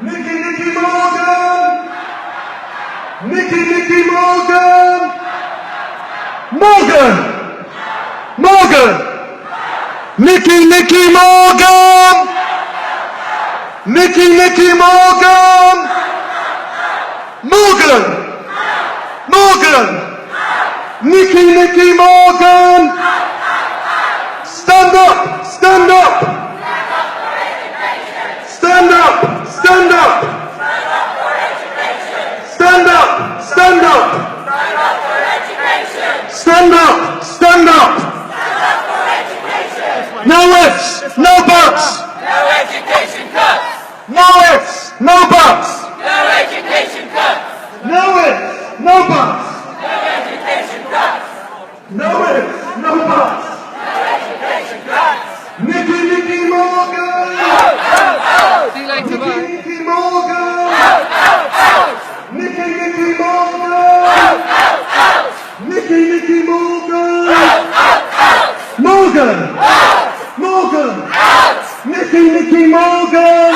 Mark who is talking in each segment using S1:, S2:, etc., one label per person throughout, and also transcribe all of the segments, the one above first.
S1: Nicky Morgan! Nicky Morgan! Morgan! Nicky Morgan! Nicky Morgan! Morgan! Nicky Morgan! Stand up! Stand up! Stand up! Stand up! Stand up! Stand up! Stand up! Stand up! No ifs! No buts!
S2: No education cuts!
S1: No ifs! No buts!
S2: No education cuts!
S1: No ifs! No buts!
S2: No education cuts!
S1: No ifs! No buts!
S2: No education cuts!
S1: Nicky Morgan!
S2: See you later, bye.
S1: Nicky Morgan! Nicky Morgan! Nicky Morgan! Morgan! Nicky Morgan!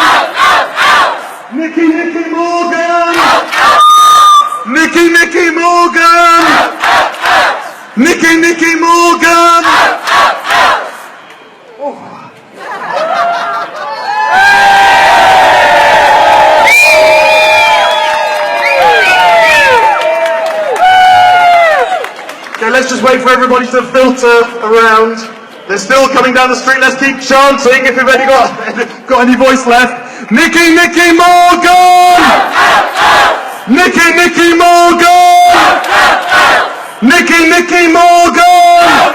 S1: Nicky Morgan! Nicky Morgan! Nicky Morgan! Okay, let's just wait for everybody to filter around. They're still coming down the street. Let's keep chanting if we've only got any voice left. Nicky Morgan! Nicky Morgan! Nicky Morgan!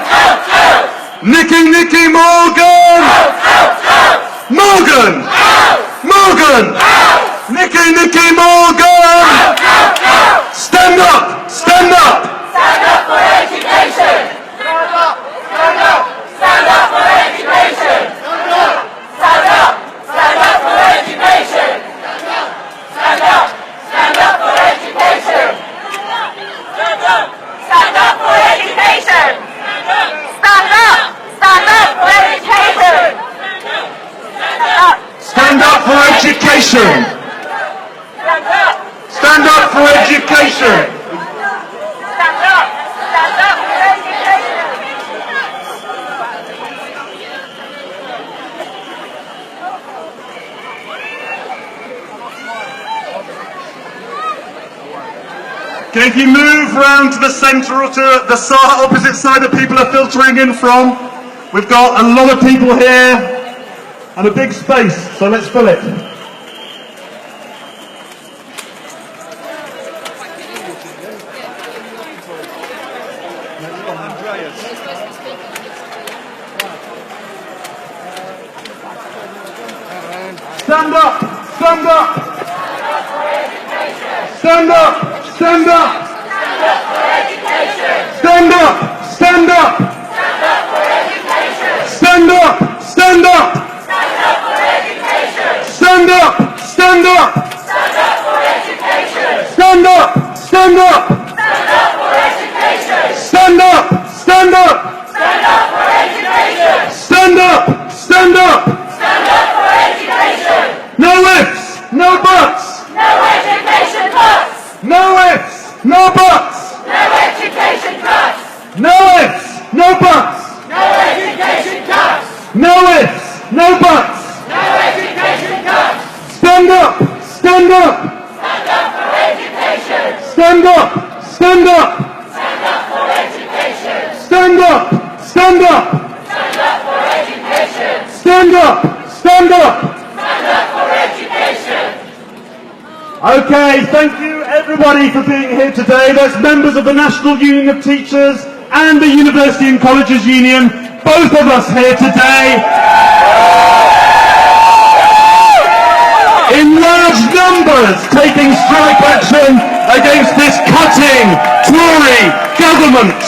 S1: Nicky Morgan! Morgan! Nicky Morgan! Stand up! Stand up!
S2: Stand up for education! Stand up! Stand up! Stand up for education! Stand up! Stand up for education! Stand up! Stand up for education! Stand up! Stand up for education! Stand up! Stand up for education!
S1: Stand up for education!
S2: Stand up!
S1: Stand up for education!
S2: Stand up! Stand up for education!
S1: Okay, if you move round to the centre or to the opposite side that people are filtering in from, we've got a lot of people here and a big space, so let's fill it. Stand up! Stand up! Stand up! Stand up! Stand up! Stand up! Stand up! Stand up! Stand up! Stand up! Stand up! Stand up! Stand up! Stand up! Stand up! Stand up! No ifs! No buts!
S2: No education cuts!
S1: No ifs! No buts!
S2: No education cuts!
S1: No ifs! No buts!
S2: No education cuts!
S1: No ifs! No buts!
S2: No education cuts!
S1: Stand up! Stand up!
S2: Stand up for education!
S1: Stand up! Stand up!
S2: Stand up for education!
S1: Stand up! Stand up!
S2: Stand up for education!
S1: Stand up! Stand up!
S2: Stand up for education!
S1: Okay, thank you everybody for being here today. That's members of the National Union of Teachers and the University and Colleges Union, both of us here today. In large numbers taking strike action against this cutting Tory government.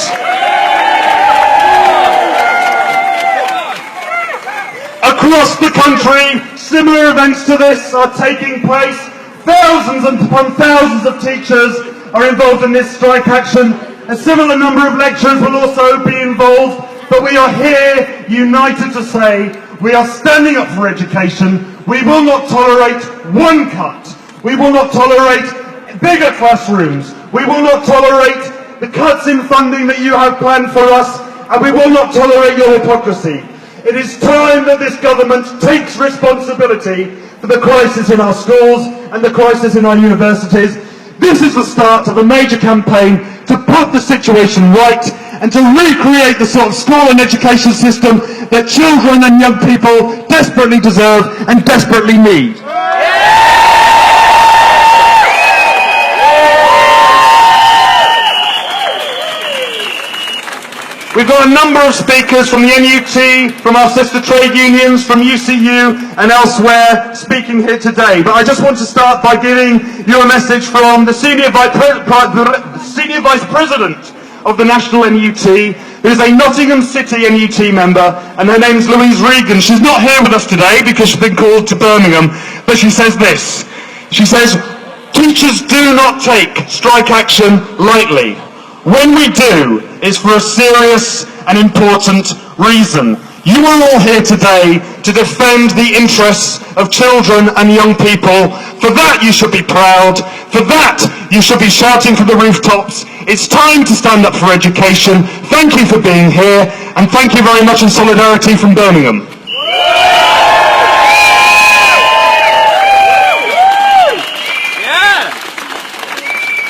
S1: Across the country, similar events to this are taking place. Thousands upon thousands of teachers are involved in this strike action. A similar number of lecturers will also be involved, but we are here united to say we are standing up for education. We will not tolerate one cut. We will not tolerate bigger classrooms. We will not tolerate the cuts in funding that you have planned for us, and we will not tolerate your hypocrisy. It is time that this government takes responsibility for the crisis in our schools and the crisis in our universities. This is the start of a major campaign to put the situation right and to recreate the sort of school and education system that children and young people desperately deserve and desperately need. We've got a number of speakers from the NUT, from our sister trade unions, from UCU and elsewhere speaking here today. But I just want to start by giving you a message from the Senior Vice President of the National NUT, who is a Nottingham City NUT member, and her name's Louise Regan. She's not here with us today because she's been called to Birmingham, but she says this. She says, "Teachers do not take strike action lightly. When we do, it's for a serious and important reason. You are all here today to defend the interests of children and young people. For that you should be proud. For that you should be shouting from the rooftops. It's time to stand up for education. Thank you for being here, and thank you very much in solidarity from Birmingham."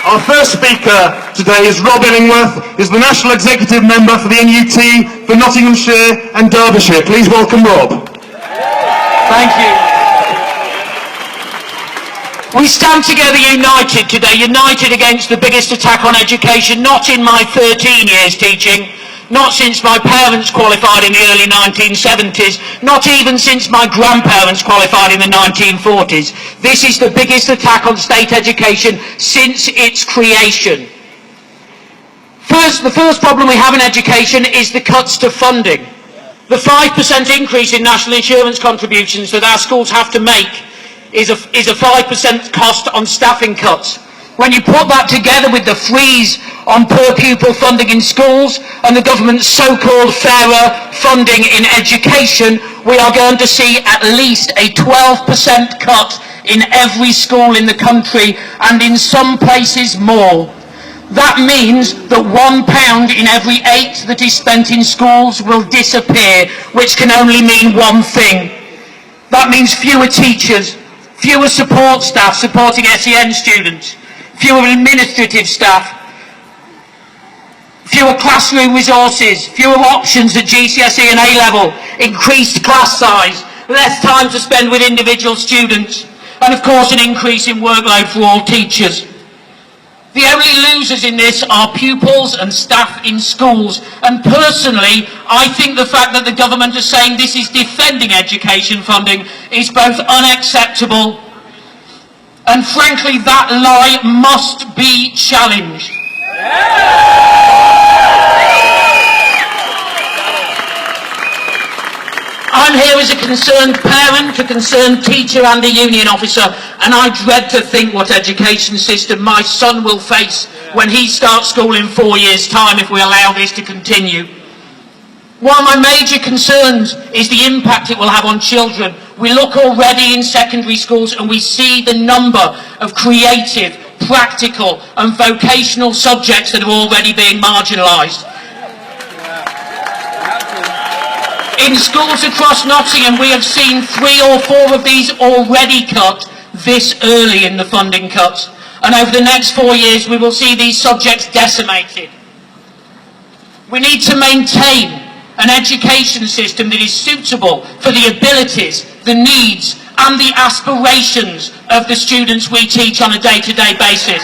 S1: Our first speaker today is Rob Illingworth. He's the National Executive Member for the NUT for Nottinghamshire and Derbyshire. Please welcome Rob.
S3: Thank you. We stand together united today, united against the biggest attack on education, not in my 13 years teaching, not since my parents qualified in the early 1970s, not even since my grandparents qualified in the 1940s. This is the biggest attack on state education since its creation. The first problem we have in education is the cuts to funding. The 5% increase in national insurance contributions that our schools have to make is a 5% cost on staffing cuts. When you put that together with the freeze on per pupil funding in schools and the government's so-called fairer funding in education, we are going to see at least a 12% cut in every school in the country, and in some places more. That means that £1 in every 8 that is spent in schools will disappear, which can only mean one thing. That means fewer teachers, fewer support staff supporting SEN students, fewer administrative staff, fewer classroom resources, fewer options at GCSE and A-level, increased class size, less time to spend with individual students, and of course an increase in workload for all teachers. The only losers in this are pupils and staff in schools, and personally I think the fact that the government is saying this is defending education funding is both unacceptable and frankly that lie must be challenged. I'm here as a concerned parent, a concerned teacher and a union officer, and I dread to think what education system my son will face when he starts school in 4 years' time if we allow this to continue. One of my major concerns is the impact it will have on children. We look already in secondary schools and we see the number of creative, practical and vocational subjects that are already being marginalised. In schools across Nottingham, we have seen 3 or 4 of these already cut this early in the funding cuts. And over the next 4 years, we will see these subjects decimated. We need to maintain an education system that is suitable for the abilities, the needs and the aspirations of the students we teach on a day-to-day basis.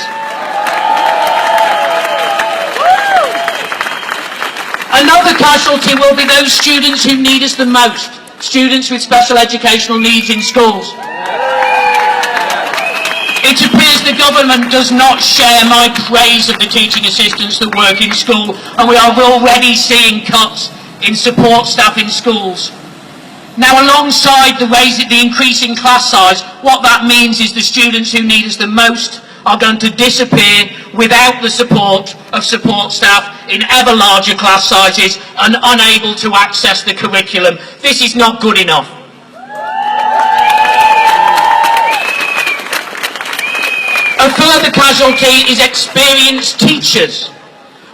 S3: Another casualty will be those students who need us the most, students with special educational needs in schools. It appears the government does not share my praise of the teaching assistants that work in school, and we are already seeing cuts in support staff in schools. Now, alongside the increase in class size, what that means is the students who need us the most are going to disappear without the support of support staff in ever larger class sizes and unable to access the curriculum. This is not good enough. further casualty is experienced teachers.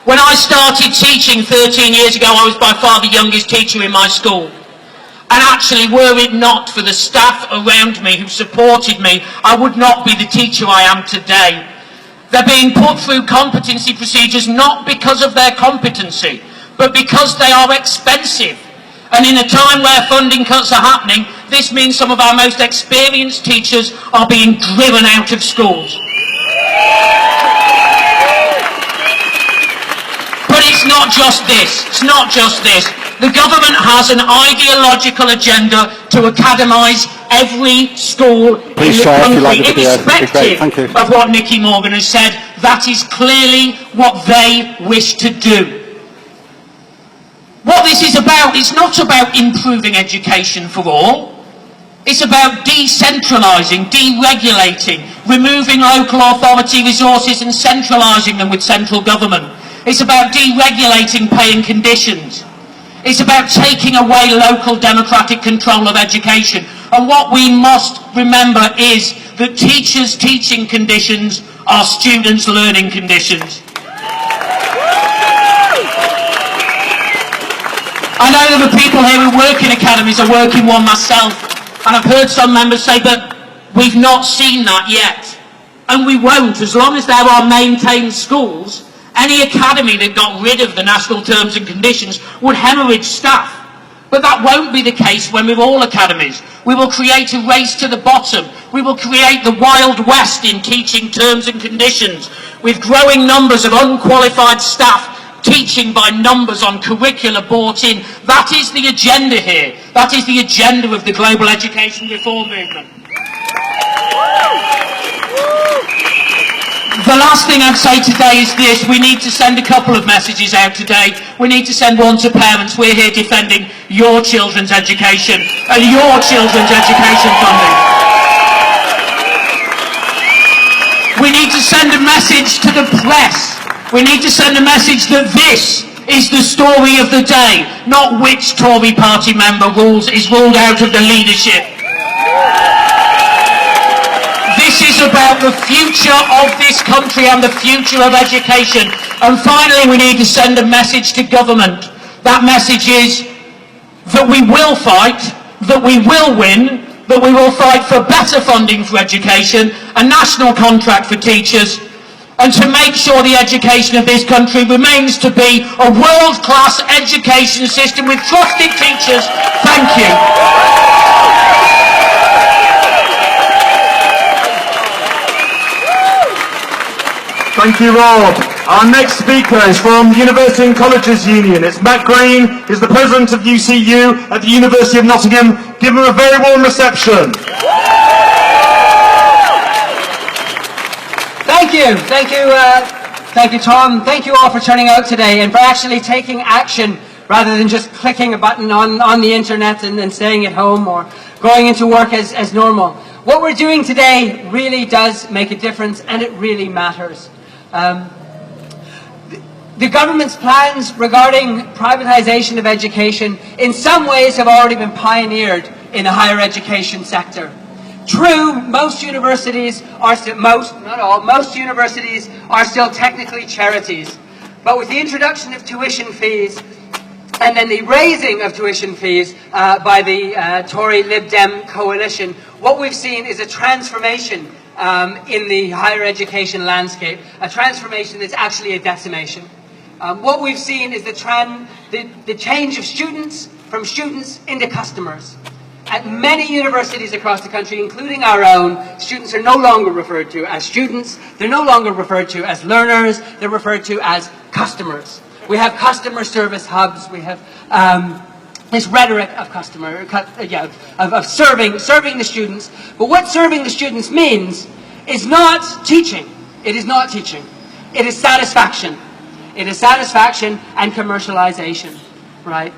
S3: When I started teaching 13 years ago, I was by far the youngest teacher in my school. And actually, were it not for the staff around me who supported me, I would not be the teacher I am today. They're being put through competency procedures not because of their competency, but because they are expensive. And in a time where funding cuts are happening, this means some of our most experienced teachers are being driven out of schools. But it's not just this. It's not just this. The government has an ideological agenda to academise every school in the country, irrespective of what Nicky Morgan has said. That is clearly what they wish to do. What this is about, it's not about improving education for all. It's about decentralising, deregulating, removing local authority resources and centralising them with central government. It's about deregulating pay and conditions. It's about taking away local democratic control of education. And what we must remember is that teachers' teaching conditions are students' learning conditions. I know that the people here who work in academies are working one myself, and I've heard some members say that we've not seen that yet. And we won't. As long as there are maintained schools, any academy that got rid of the national terms and conditions would hemorrhage staff. But that won't be the case when we're all academies. We will create a race to the bottom. We will create the Wild West in teaching terms and conditions, with growing numbers of unqualified staff teaching by numbers on curricula bought in. That is the agenda here. That is the agenda of the global education reform movement. The last thing I'd say today is this. We need to send a couple of messages out today. We need to send one to parents. We're here defending your children's education and your children's education funding. We need to send a message to the press. We need to send a message that this is the story of the day, not which Tory party member is ruled out of the leadership. This is about the future of this country and the future of education. And finally, we need to send a message to government. That message is that we will fight, that we will win, that we will fight for better funding for education, a national contract for teachers, and to make sure the education of this country remains to be a world-class education system with trusted teachers. Thank you.
S1: Thank you, Rob. Our next speaker is from University and Colleges Union. It's Matt Green. He's the president of UCU at the University of Nottingham. Give him a very warm reception.
S4: Thank you, Tom. Thank you all for turning out today and for actually taking action rather than just clicking a button on the internet and then staying at home or going into work as normal. What we're doing today really does make a difference, and it really matters. The government's plans regarding privatisation of education in some ways have already been pioneered in the higher education sector. True, most universities are still, most universities are still technically charities. But with the introduction of tuition fees and then the raising of tuition fees by the Tory Lib Dem coalition, what we've seen is a transformation in the higher education landscape, a transformation that's actually a decimation. What we've seen is the change of students from students into customers. At many universities across the country, including our own, students are no longer referred to as students, they're no longer referred to as learners, they're referred to as customers. We have customer service hubs, we have this rhetoric of serving the students. But what serving the students means is not teaching. It is not teaching. It is satisfaction. It is satisfaction and commercialization, right?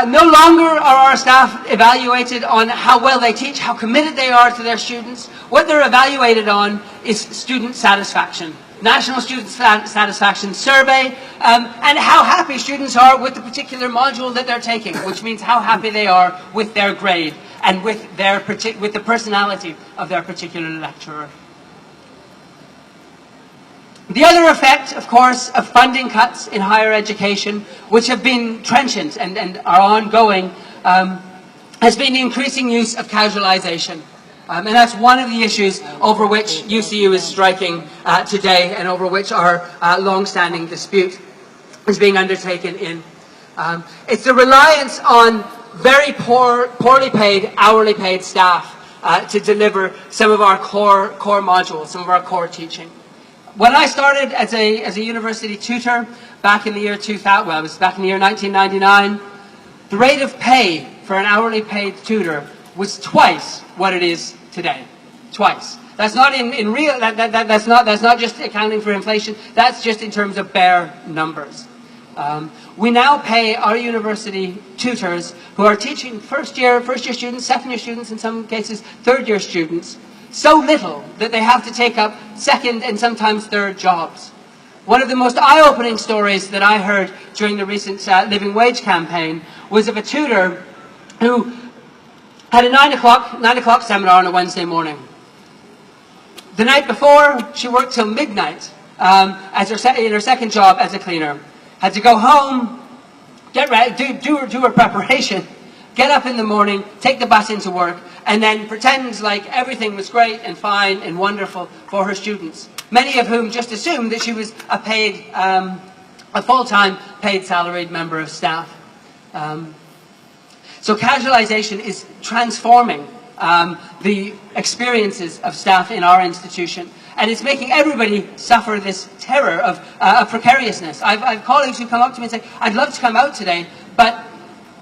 S4: No longer are our staff evaluated on how well they teach, how committed they are to their students. What they're evaluated on is student satisfaction. National Student Satisfaction Survey, and how happy students are with the particular module that they're taking, which means how happy they are with their grade. and with the personality of their particular lecturer. The other effect, of course, of funding cuts in higher education, which have been trenchant and are ongoing, has been the increasing use of casualisation. And that's one of the issues over which UCU is striking today, and over which our long-standing dispute is being undertaken in. It's the reliance on very poorly paid, hourly paid staff to deliver some of our core modules, some of our core teaching. When I started as a university tutor back in the year 2000, well, it was back in the year 1999, the rate of pay for an hourly paid tutor was twice what it is today. Twice. That's not in real. That's not just accounting for inflation. That's just in terms of bare numbers. We now pay our university tutors who are teaching first year students, second year students, in some cases third year students, so little that they have to take up second and sometimes third jobs. One of the most eye-opening stories that I heard during the recent living wage campaign was of a tutor who had a 9 o'clock seminar on a Wednesday morning. The night before, she worked till midnight in her second job as a cleaner. Had to go home, get ready, do her preparation, get up in the morning, take the bus into work, and then pretend like everything was great and fine and wonderful for her students, many of whom just assumed that she was a full-time paid salaried member of staff. So casualisation is transforming the experiences of staff in our institution, and it's making everybody suffer this terror of precariousness. I've colleagues who come up to me and say, I'd love to come out today, but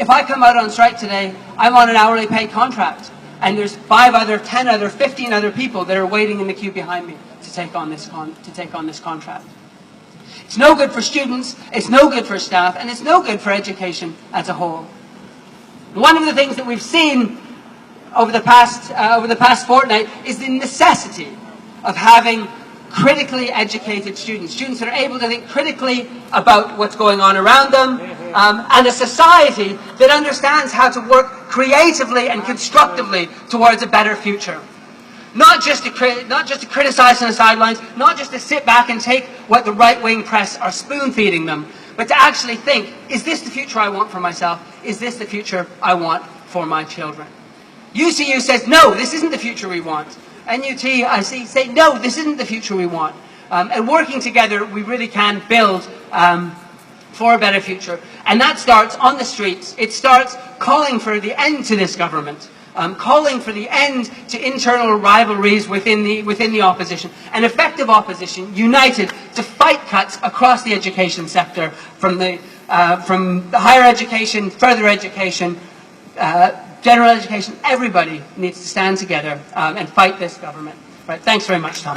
S4: if I come out on strike today, I'm on an hourly paid contract, and there's 5 other, 10 other, 15 other people that are waiting in the queue behind me to take on this contract. It's no good for students, it's no good for staff, and it's no good for education as a whole. One of the things that we've seen over the past fortnight is the necessity of having critically educated students that are able to think critically about what's going on around them, and a society that understands how to work creatively and constructively towards a better future. Not just to criticize on the sidelines, not just to sit back and take what the right-wing press are spoon-feeding them, but to actually think, is this the future I want for myself? Is this the future I want for my children? UCU says, no, this isn't the future we want. NUT, I see, say, no, this isn't the future we want. And working together, we really can build for a better future. And that starts on the streets. It starts calling for the end to this government, calling for the end to internal rivalries within the opposition, an effective opposition united to fight cuts across the education sector, from the higher education, further education, general education. Everybody needs to stand together and fight this government. Right, thanks very much, Tom.